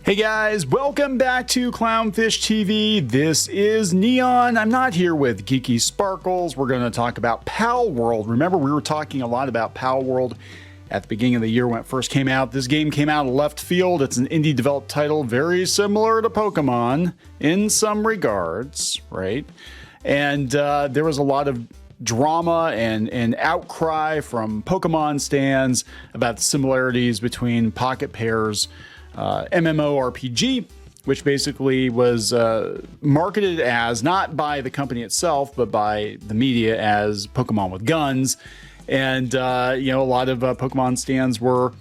Hey guys, welcome back to Clownfish TV. This is Neon. I'm not here with Geeky Sparkles. We're going to talk about Palworld. Remember, we were talking a lot about Palworld at the beginning of the year when it first came out. This game came out of left field. It's an indie developed title, very similar to Pokemon in some regards, right? And there was a lot of drama and outcry from Pokemon stands about the similarities between Pocketpair's MMORPG, which basically was marketed as, not by the company itself, but by the media as Pokemon with guns. And, a lot of Pokemon stands were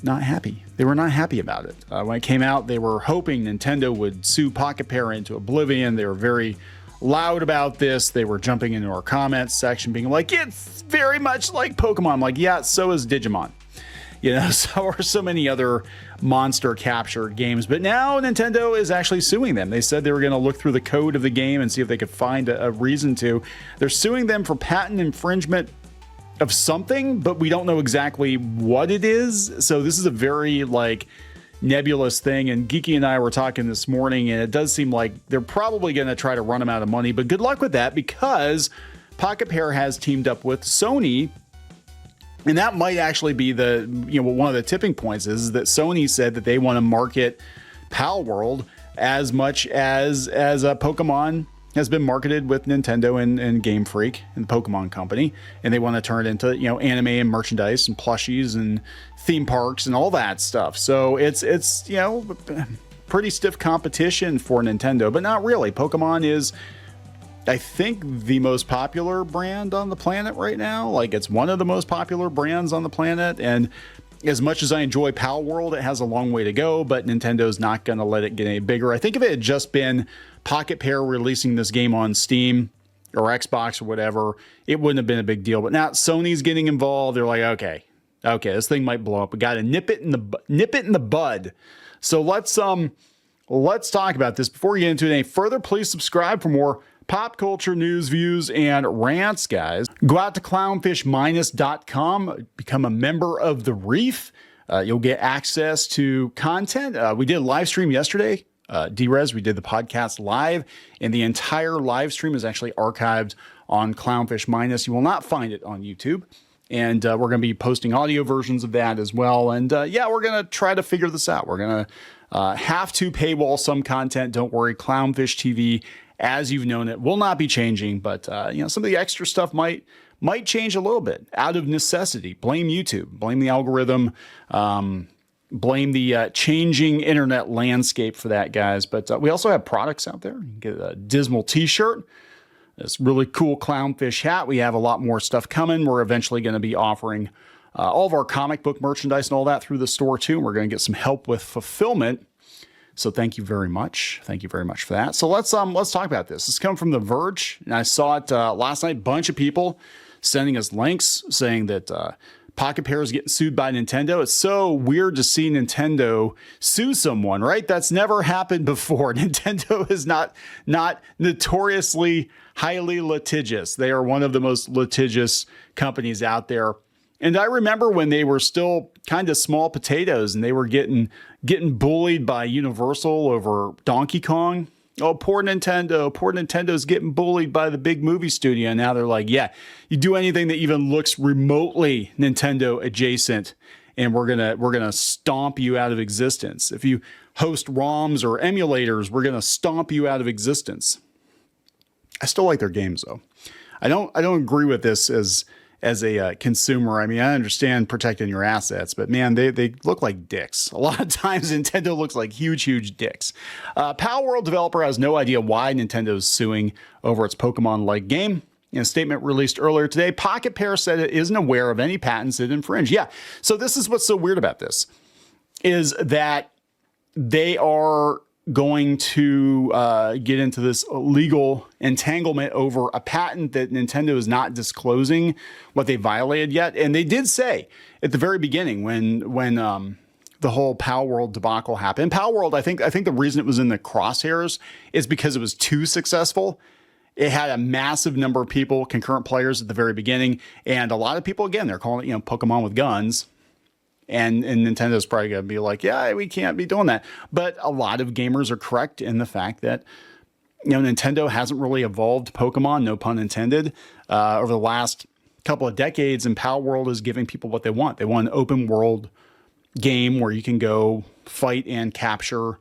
not happy. They were not happy about it. When it came out, they were hoping Nintendo would sue Pocketpair into oblivion. They were very loud about this. They were jumping into our comments section being like, it's very much like Pokemon. I'm like, yeah, so is Digimon. So are so many other monster captured games. But now Nintendo is actually suing them. They said they were going to look through the code of the game and see if they could find a reason to. They're suing them for patent infringement of something, but we don't know exactly what it is. So this is a very nebulous thing. And Geeky and I were talking this morning, and it does seem like they're probably going to try to run them out of money. But good luck with that, because Pocketpair has teamed up with Sony. And that might actually be one of the tipping points is that Sony said that they want to market Palworld as much as Pokemon has been marketed with Nintendo and Game Freak and the Pokemon Company, and they want to turn it into anime and merchandise and plushies and theme parks and all that stuff. So it's pretty stiff competition for Nintendo, but not really. Pokemon is, I think, the most popular brand on the planet right now. It's one of the most popular brands on the planet. And as much as I enjoy Palworld, it has a long way to go, but Nintendo's not going to let it get any bigger. I think if it had just been Pocketpair releasing this game on Steam or Xbox or whatever, it wouldn't have been a big deal. But now Sony's getting involved. They're like, okay, this thing might blow up. We got to nip it in the bud. So let's talk about this. Before we get into it any further, please subscribe for more pop culture news, views, and rants, guys. Go out to clownfishminus.com, become a member of the Reef. You'll get access to content. We did a live stream yesterday. D-Res, we did the podcast live, and the entire live stream is actually archived on Clownfish Minus. You will not find it on YouTube. And we're going to be posting audio versions of that as well. And we're going to try to figure this out. We're going to have to paywall some content. Don't worry, Clownfish TV, as you've known it, will not be changing, but some of the extra stuff might change a little bit out of necessity. Blame YouTube, blame the algorithm, blame the changing internet landscape for that, guys. But we also have products out there. You can get a Dismal t-shirt, this really cool Clownfish hat. We have a lot more stuff coming. We're eventually going to be offering all of our comic book merchandise and all that through the store too. We're going to get some help with fulfillment. So thank you very much. Thank you very much for that. So let's talk about this. This comes from The Verge, and I saw it last night. Bunch of people sending us links saying that Pocketpair is getting sued by Nintendo. It's so weird to see Nintendo sue someone, right? That's never happened before. Nintendo is not notoriously highly litigious. They are one of the most litigious companies out there. And I remember when they were still kind of small potatoes and they were getting bullied by Universal over Donkey Kong. Oh, poor Nintendo. Poor Nintendo's getting bullied by the big movie studio. And now they're like, yeah, you do anything that even looks remotely Nintendo adjacent, and we're gonna stomp you out of existence. If you host ROMs or emulators, we're gonna stomp you out of existence. I still like their games though. I don't agree with this as a consumer. I mean, I understand protecting your assets, but man, they look like dicks. A lot of times Nintendo looks like huge dicks. Palworld developer has no idea why Nintendo is suing over its Pokemon-like game. In a statement released earlier today, Pocketpair said it isn't aware of any patents that infringe. Yeah, so this is what's so weird about this, is that they are going to get into this legal entanglement over a patent that Nintendo is not disclosing what they violated yet. And they did say at the very beginning when the whole Palworld debacle happened. Palworld, I think the reason it was in the crosshairs is because it was too successful. It had a massive number of people, concurrent players at the very beginning, and a lot of people, again, they're calling it, Pokemon with guns. And Nintendo's probably going to be like, yeah, we can't be doing that. But a lot of gamers are correct in the fact that, Nintendo hasn't really evolved Pokemon, no pun intended, over the last couple of decades. And Palworld is giving people what they want. They want an open world game where you can go fight and capture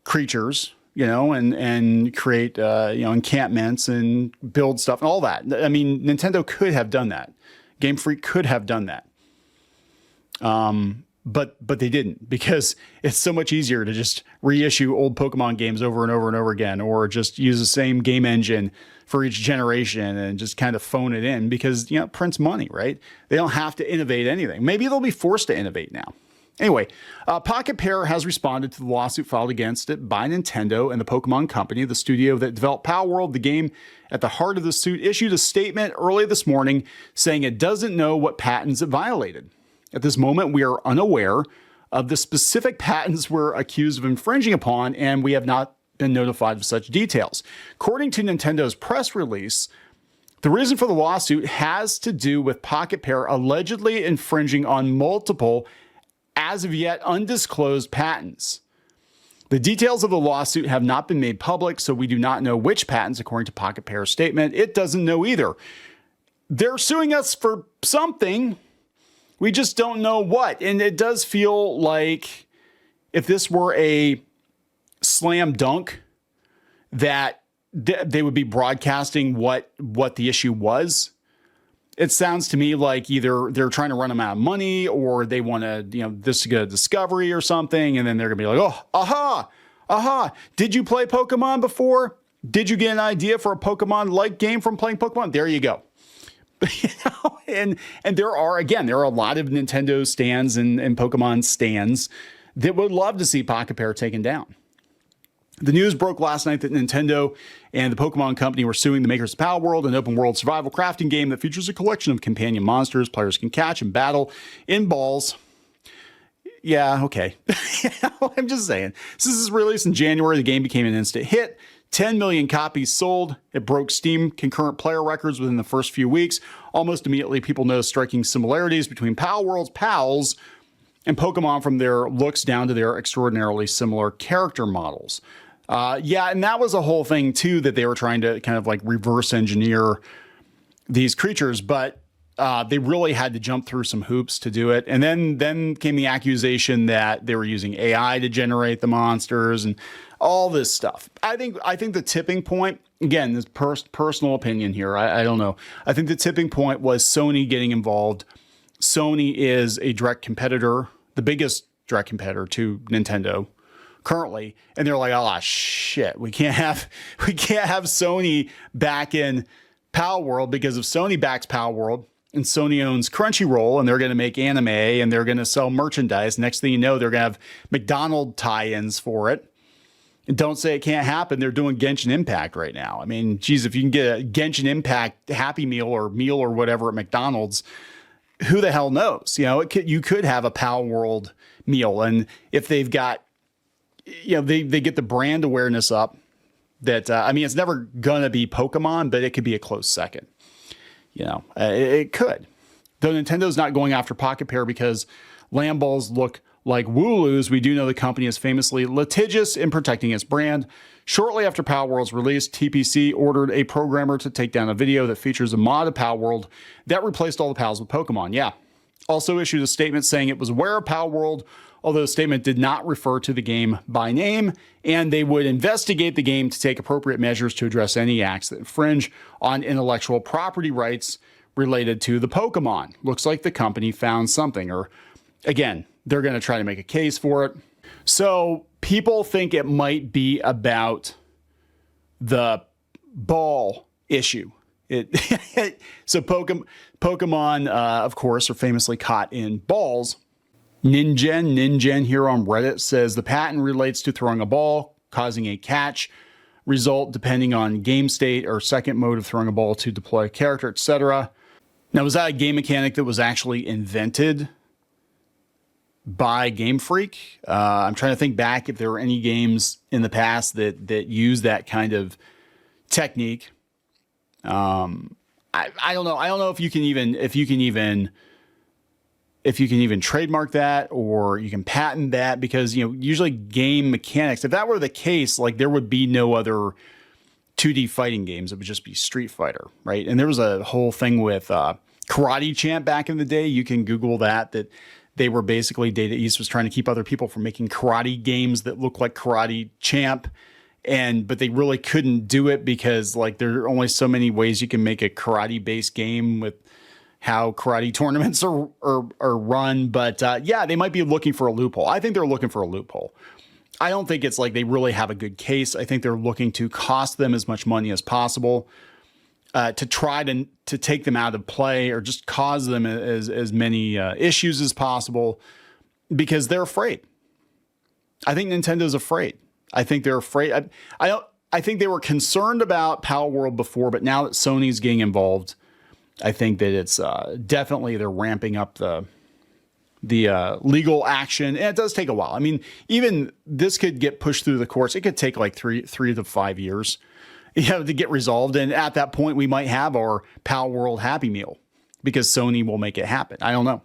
creatures, and create, encampments and build stuff and all that. I mean, Nintendo could have done that. Game Freak could have done that. But they didn't, because it's so much easier to just reissue old Pokemon games over and over and over again, or just use the same game engine for each generation and just kind of phone it in because, it prints money, right? They don't have to innovate anything. Maybe they'll be forced to innovate now. Anyway, Pocketpair has responded to the lawsuit filed against it by Nintendo and the Pokemon Company, the studio that developed Palworld, the game at the heart of the suit, issued a statement early this morning saying it doesn't know what patents it violated. At this moment, we are unaware of the specific patents we're accused of infringing upon, and we have not been notified of such details. According to Nintendo's press release, the reason for the lawsuit has to do with Pocketpair allegedly infringing on multiple, as of yet undisclosed patents. The details of the lawsuit have not been made public, so we do not know which patents, according to Pocketpair's statement. It doesn't know either. They're suing us for something. We just don't know what. And it does feel like if this were a slam dunk, that they would be broadcasting what the issue was. It sounds to me like either they're trying to run them out of money, or they want to, this to get a discovery or something. And then they're going to be like, oh, aha. Did you play Pokemon before? Did you get an idea for a Pokemon-like game from playing Pokemon? There you go. And there are a lot of Nintendo stands and Pokemon stands that would love to see Pocketpair taken down. The news broke last night that Nintendo and the Pokemon Company were suing the makers of Palworld, an open-world survival crafting game that features a collection of companion monsters players can catch and battle in balls. Yeah, okay. I'm just saying. Since its release in January, the game became an instant hit. 10 million copies sold. It broke Steam concurrent player records within the first few weeks. Almost immediately, people noticed striking similarities between Palworld's pals and Pokemon, from their looks down to their extraordinarily similar character models. And that was a whole thing, too, that they were trying to kind of like reverse engineer these creatures, but they really had to jump through some hoops to do it. And then came the accusation that they were using AI to generate the monsters and all this stuff. I think the tipping point, again, this personal opinion here, I don't know. I think the tipping point was Sony getting involved. Sony is a direct competitor, the biggest direct competitor to Nintendo currently, and they're like, oh shit, we can't have Sony back in Palworld, because if Sony backs Palworld and Sony owns Crunchyroll and they're going to make anime and they're going to sell merchandise, next thing you know, they're going to have McDonald's tie-ins for it. And don't say it can't happen. They're doing Genshin Impact right now. I mean, geez, if you can get a Genshin Impact Happy Meal or whatever at McDonald's, who the hell knows? You could have a Palworld meal. And if they've got, they get the brand awareness up that, it's never going to be Pokemon, but it could be a close second. It could. Though Nintendo's not going after Pocketpair because Lamb Balls look like Wooloos, we do know the company is famously litigious in protecting its brand. Shortly after Palworld's release, TPC ordered a programmer to take down a video that features a mod of Palworld that replaced all the pals with Pokemon. Yeah. Also issued a statement saying it was aware of Palworld, although the statement did not refer to the game by name, and they would investigate the game to take appropriate measures to address any acts that infringe on intellectual property rights related to the Pokemon. Looks like the company found something, or again, they're going to try to make a case for it. So people think it might be about the ball issue. So Pokemon, of course, are famously caught in balls. Ningen here on Reddit says the patent relates to throwing a ball, causing a catch result depending on game state or second mode of throwing a ball to deploy a character, etc. Now, was that a game mechanic that was actually invented by Game Freak? I'm trying to think back if there were any games in the past that used that kind of technique. I don't know. I don't know if you can even if you can even trademark that or you can patent that, because, you know, usually game mechanics, if that were the case, like there would be no other 2D fighting games. It would just be Street Fighter, right? And there was a whole thing with Karate Champ back in the day. You can Google that they were basically, Data East was trying to keep other people from making karate games that look like Karate Champ. But they really couldn't do it because like there are only so many ways you can make a karate based game with how karate tournaments are run. But yeah, they might be looking for a loophole. I think they're looking for a loophole. I don't think it's like they really have a good case. I think they're looking to cost them as much money as possible to try to take them out of play or just cause them as many issues as possible because they're afraid. I think Nintendo's afraid. I think they're afraid. I think they were concerned about Palworld before, but now that Sony's getting involved, I think that it's definitely they're ramping up the legal action. And it does take a while. I mean, even this could get pushed through the courts. It could take like three to 5 years, you know, to get resolved. And at that point, we might have our Palworld Happy Meal because Sony will make it happen. I don't know.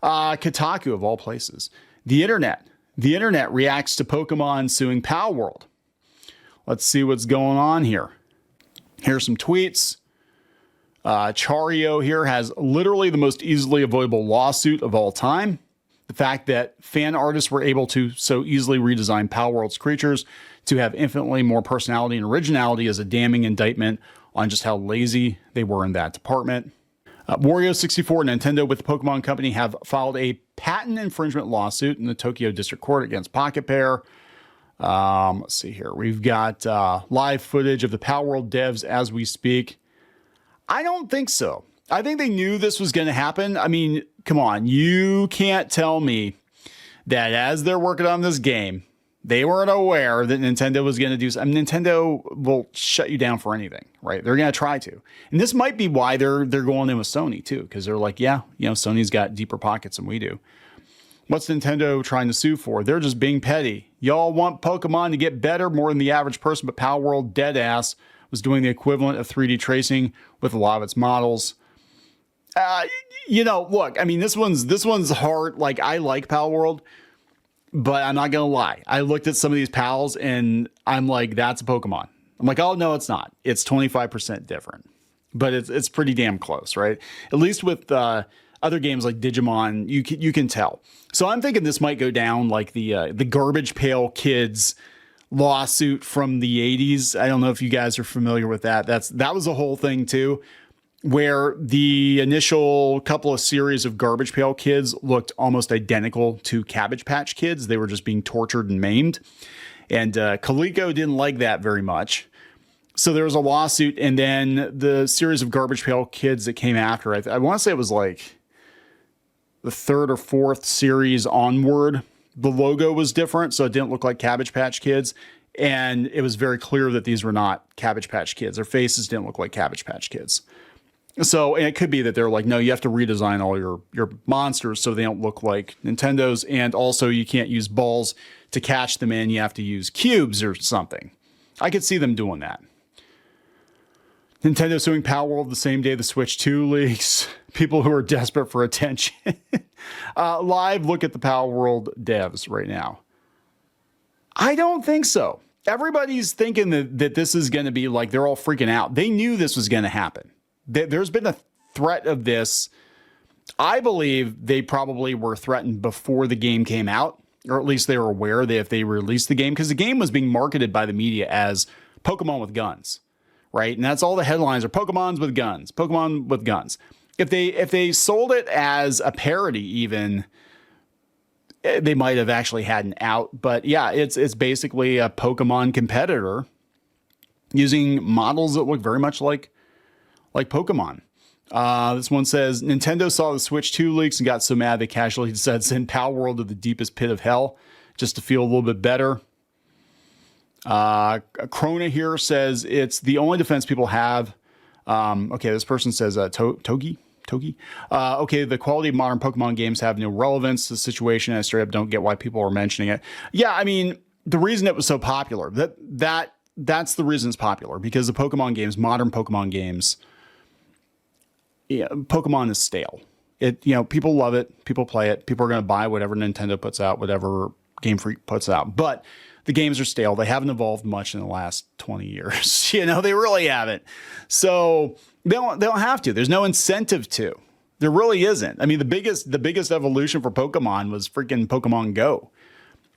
Kotaku, of all places. The internet reacts to Pokemon suing Palworld. Let's see what's going on here. Here's some tweets. Chario here has literally the most easily avoidable lawsuit of all time. The fact that fan artists were able to so easily redesign Palworld's creatures to have infinitely more personality and originality is a damning indictment on just how lazy they were in that department. Wario64, Nintendo with the Pokemon Company have filed a patent infringement lawsuit in the Tokyo District Court against Pocketpair. Let's see here. We've got live footage of the Palworld devs as we speak. I don't think so. I think they knew this was going to happen. I mean, come on. You can't tell me that as they're working on this game, they weren't aware that Nintendo was going to do something. Nintendo will shut you down for anything, right? They're going to try to. And this might be why they're going in with Sony too, because they're like, yeah, you know, Sony's got deeper pockets than we do. What's Nintendo trying to sue for? They're just being petty. Y'all want Pokemon to get better more than the average person, but Palworld deadass was doing the equivalent of 3D tracing with a lot of its models. You know, look, I mean, this one's hard. Like, I like Palworld, but I'm not going to lie. I looked at some of these pals and I'm like, that's a Pokemon. I'm like, oh, no, it's not. It's 25% different, but it's pretty damn close, right? At least with other games like Digimon, you can tell. So I'm thinking this might go down like the Garbage Pail Kids lawsuit from the 80s. I don't know if you guys are familiar with that. That was a whole thing too, where the initial couple of series of Garbage Pail Kids looked almost identical to Cabbage Patch Kids. They were just being tortured and maimed. And Coleco didn't like that very much. So there was a lawsuit. And then the series of Garbage Pail Kids that came after, I want to say it was like the third or fourth series onward, the logo was different, so it didn't look like Cabbage Patch Kids. And it was very clear that these were not Cabbage Patch Kids. Their faces didn't look like Cabbage Patch Kids. So, and it could be that they're like, no, you have to redesign all your monsters so they don't look like Nintendo's. And also you can't use balls to catch them in. You have to use cubes or something. I could see them doing that. Nintendo suing Palworld the same day the Switch 2 leaks. People who are desperate for attention. Live look at the Palworld devs right now. I don't think so. Everybody's thinking that this is going to be like they're all freaking out. They knew this was going to happen. There's been a threat of this. I believe they probably were threatened before the game came out, or at least they were aware that if they released the game, because the game was being marketed by the media as Pokemon with guns, right? And that's all the headlines are: Pokemons with guns, Pokemon with guns. If they sold it as a parody, even, they might have actually had an out. But yeah, it's basically a Pokemon competitor using models that look very much like Pokemon. This one says, Nintendo saw the Switch 2 leaks and got so mad they casually decided to send Palworld to the deepest pit of hell just to feel a little bit better. Krona here says it's the only defense people have. Okay, this person says Togi. Okay, the quality of modern Pokemon games have no relevance to the situation. I straight up don't get why people are mentioning it. Yeah, I mean, the reason it was so popular, that's the reason it's popular, because the Pokemon games, modern Pokemon games, yeah, Pokemon is stale. People love it. People play it. People are going to buy whatever Nintendo puts out, whatever Game Freak puts out. But the games are stale. They haven't evolved much in the last 20 years. They really haven't. So they don't have to. There's no incentive to. There really isn't. I mean, the biggest evolution for Pokemon was freaking Pokemon Go.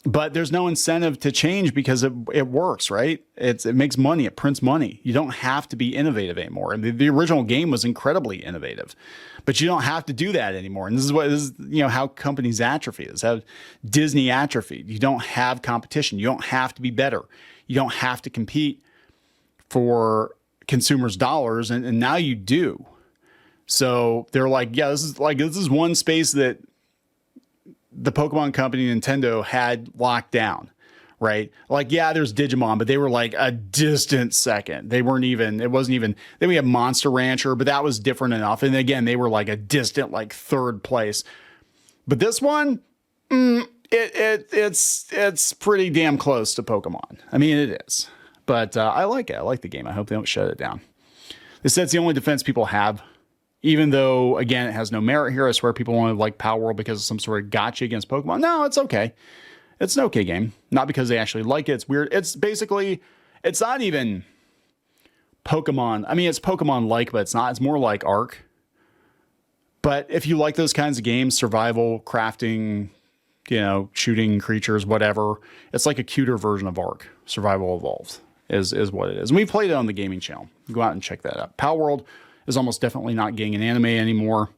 But there's no incentive to change because it works, right? It makes money. It prints money. You don't have to be innovative anymore. And the original game was incredibly innovative, but you don't have to do that anymore. And this is how companies atrophy. This is how Disney atrophied. You don't have competition. You don't have to be better. You don't have to compete for consumers' dollars, and now you do. So they're like, yeah, this is one space that the Pokemon company, Nintendo, had locked down, right? Like, yeah, there's Digimon, but they were like a distant second. It wasn't even, then we have Monster Rancher, but that was different enough. And again, they were like a distant, like third place. But this one, it's pretty damn close to Pokemon. I mean, it is, but I like it. I like the game. I hope they don't shut it down. They said it's the only defense people have. Even though, again, it has no merit here. I swear people want to like Palworld because of some sort of gotcha against Pokemon. No, it's okay. It's an okay game. Not because they actually like it. It's weird. It's basically, it's not even Pokemon. I mean, it's Pokemon-like, but it's not. It's more like Ark. But if you like those kinds of games, survival, crafting, shooting creatures, whatever, it's like a cuter version of Ark. Survival Evolved is what it is. And we played it on the gaming channel. Go out and check that out. Palworld is almost definitely not getting an anime anymore.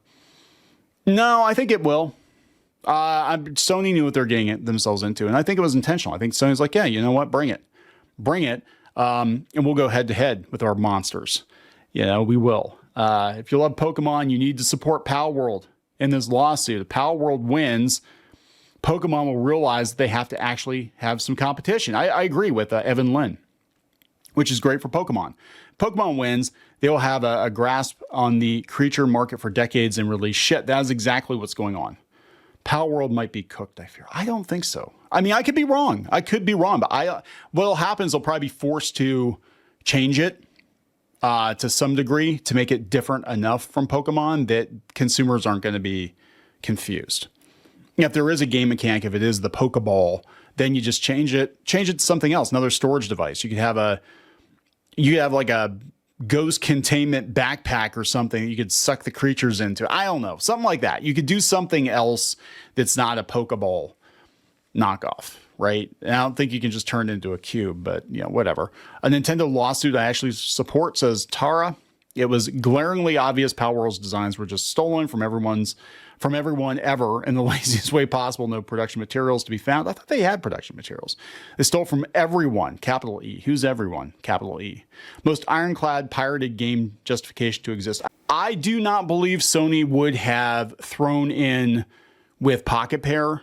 No, I think it will. Sony knew what they're getting themselves into, and I think it was intentional. I think Sony's like, yeah, you know what? Bring it. And we'll go head to head with our monsters. We will. If you love Pokemon, you need to support Palworld in this lawsuit. If Palworld wins, Pokemon will realize that they have to actually have some competition. I agree with Evan Lynn, which is great for Pokemon. Pokemon wins, they will have a grasp on the creature market for decades and release shit. That is exactly what's going on. Palworld might be cooked, I fear. I don't think so. I mean, I could be wrong. But what'll happen is they'll probably be forced to change it to some degree to make it different enough from Pokemon that consumers aren't going to be confused. If there is a game mechanic, if it is the Pokeball, then you just change it to something else, another storage device. You could have like a ghost containment backpack or something you could suck the creatures into. I don't know. Something like that. You could do something else that's not a Pokeball knockoff, right? And I don't think you can just turn it into a cube, but whatever. A Nintendo lawsuit I actually support says, Tara, it was glaringly obvious Palworld's designs were just stolen from everyone ever in the laziest way possible. No production materials to be found. I thought they had production materials. They stole from everyone, capital E. Who's everyone, capital E? Most ironclad pirated game justification to exist. I do not believe Sony would have thrown in with Pocketpair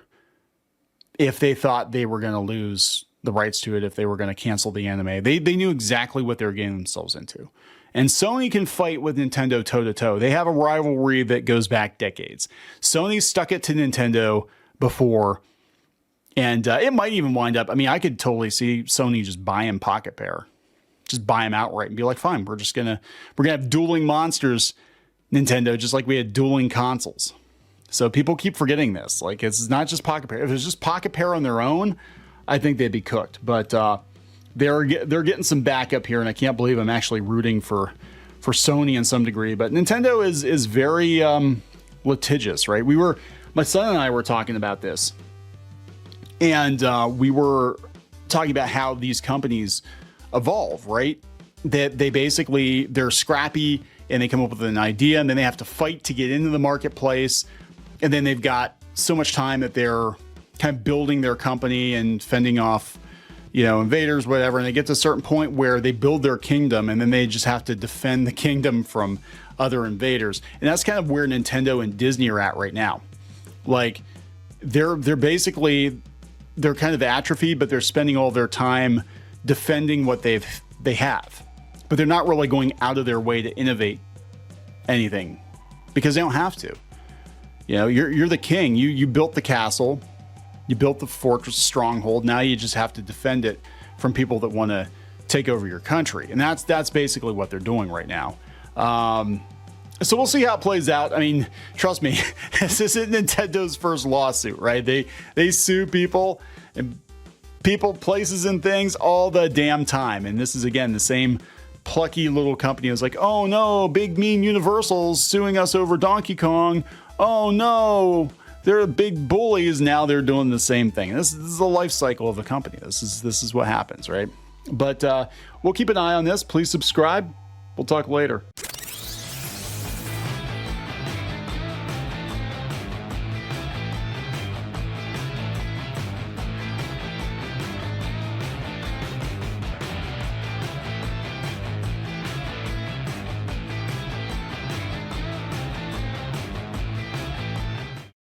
if they thought they were going to lose the rights to it, if they were going to cancel the anime. They knew exactly what they were getting themselves into. And Sony can fight with Nintendo toe-to-toe. They have a rivalry that goes back decades. Sony stuck it to Nintendo before, and it might even wind up... I mean, I could totally see Sony just buying Pocketpair. Just buy them outright and be like, fine, we're gonna have dueling monsters, Nintendo, just like we had dueling consoles. So people keep forgetting this. Like, it's not just Pocketpair. If it's just Pocketpair on their own, I think they'd be cooked. But... They're getting some backup here, and I can't believe I'm actually rooting for Sony in some degree. But Nintendo is very litigious, right? My son and I were talking about this, and we were talking about how these companies evolve, right? That they're scrappy and they come up with an idea, and then they have to fight to get into the marketplace, and then they've got so much time that they're kind of building their company and fending off invaders, whatever, and they get to a certain point where they build their kingdom and then they just have to defend the kingdom from other invaders. And that's kind of where Nintendo and Disney are at right now. Like, they're kind of atrophied, but they're spending all their time defending what they have. But they're not really going out of their way to innovate anything because they don't have to. You're the king. You built the castle. You built the fortress stronghold. Now you just have to defend it from people that want to take over your country. And that's basically what they're doing right now. So we'll see how it plays out. I mean, trust me, this isn't Nintendo's first lawsuit, right? They sue people and people, places, and things all the damn time. And this is, again, the same plucky little company who's like, oh no, big mean Universal's suing us over Donkey Kong. Oh no, they're big bullies. Now they're doing the same thing. This is the life cycle of a company. This is what happens, right? But we'll keep an eye on this. Please subscribe. We'll talk later.